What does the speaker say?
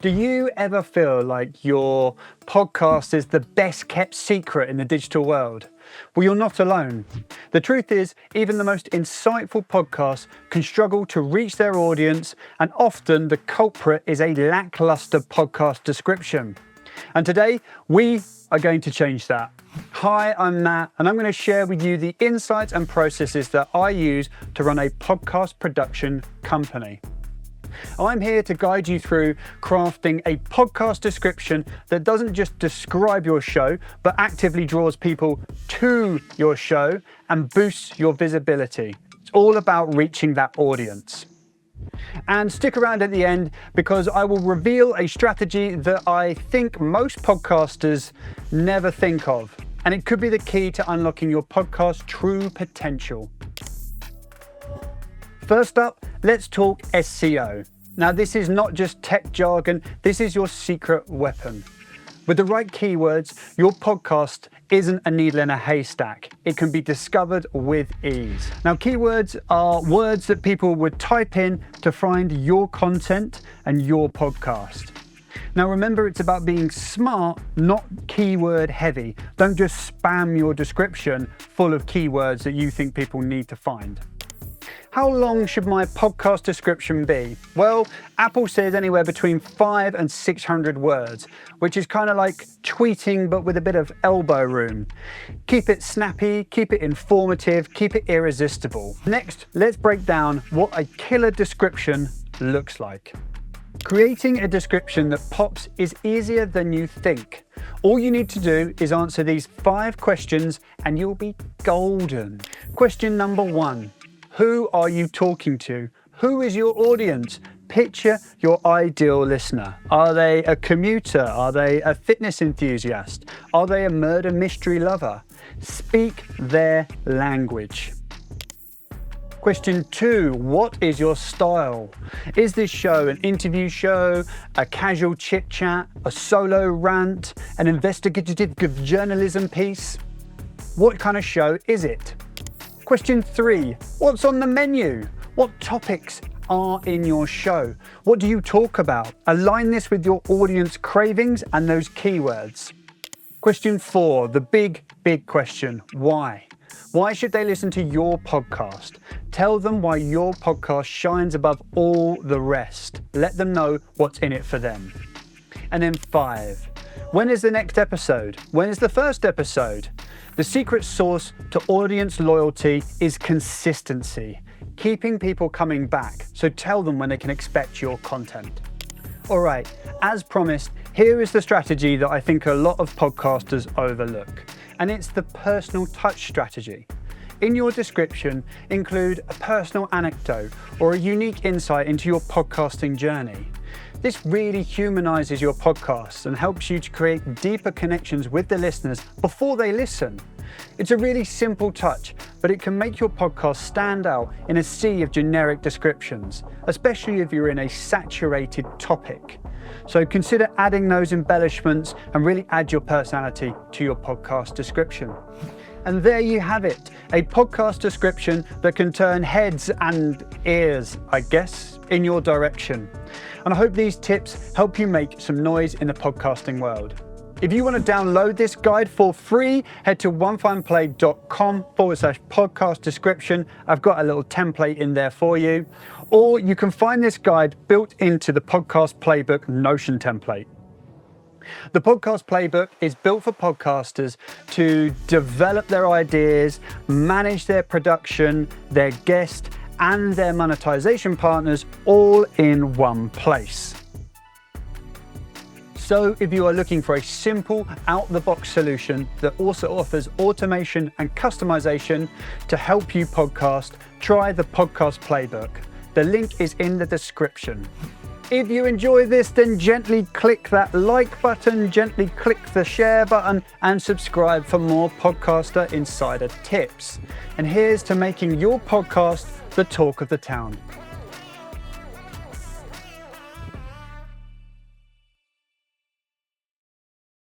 Do you ever feel like your podcast is the best kept secret in the digital world? Well, you're not alone. The truth is, even the most insightful podcasts can struggle to reach their audience, and often the culprit is a lackluster podcast description. And today, we are going to change that. Hi, I'm Matt, and I'm going to share with you the insights and processes that I use to run a podcast production company. I'm here to guide you through crafting a podcast description that doesn't just describe your show, but actively draws people to your show and boosts your visibility. It's all about reaching that audience. And stick around at the end because I will reveal a strategy that I think most podcasters never think of, and it could be the key to unlocking your podcast's true potential. First up, let's talk SEO. Now, this is not just tech jargon, this is your secret weapon. With the right keywords, your podcast isn't a needle in a haystack. It can be discovered with ease. Now, keywords are words that people would type in to find your content and your podcast. Now, remember, it's about being smart, not keyword heavy. Don't just spam your description full of keywords that you think people need to find. How long should my podcast description be? Well, Apple says anywhere between 500 and 600 words, which is kind of like tweeting but with a bit of elbow room. Keep it snappy, keep it informative, keep it irresistible. Next, let's break down what a killer description looks like. Creating a description that pops is easier than you think. All you need to do is answer these 5 questions and you'll be golden. Question number 1. Who are you talking to? Who is your audience? Picture your ideal listener. Are they a commuter? Are they a fitness enthusiast? Are they a murder mystery lover? Speak their language. Question 2, what is your style? Is this show an interview show, a casual chit chat, a solo rant, an investigative journalism piece? What kind of show is it? Question 3, what's on the menu? What topics are in your show? What do you talk about? Align this with your audience cravings and those keywords. Question 4, the big question, why? Why should they listen to your podcast? Tell them why your podcast shines above all the rest. Let them know what's in it for them. And then 5, when is the next episode? When is the first episode? The secret sauce to audience loyalty is consistency, keeping people coming back. So tell them when they can expect your content. All right, as promised, here is the strategy that I think a lot of podcasters overlook, and it's the personal touch strategy. In your description, include a personal anecdote or a unique insight into your podcasting journey. This really humanizes your podcast and helps you to create deeper connections with the listeners before they listen. It's a really simple touch, but it can make your podcast stand out in a sea of generic descriptions, especially if you're in a saturated topic. So consider adding those embellishments and really add your personality to your podcast description. And there you have it, a podcast description that can turn heads and ears, I guess, in your direction. And I hope these tips help you make some noise in the podcasting world. If you want to download this guide for free, head to OneFinePlay.com/podcast description. I've got a little template in there for you. Or you can find this guide built into the Podcast Playbook Notion template. The Podcast Playbook is built for podcasters to develop their ideas, manage their production, their guest, and their monetization partners all in one place. So if you are looking for a simple, out-the-box solution that also offers automation and customization to help you podcast, try the Podcast Playbook. The link is in the description. If you enjoy this, then gently click that like button, gently click the share button, and subscribe for more Podcaster Insider tips. And here's to making your podcast the talk of the town.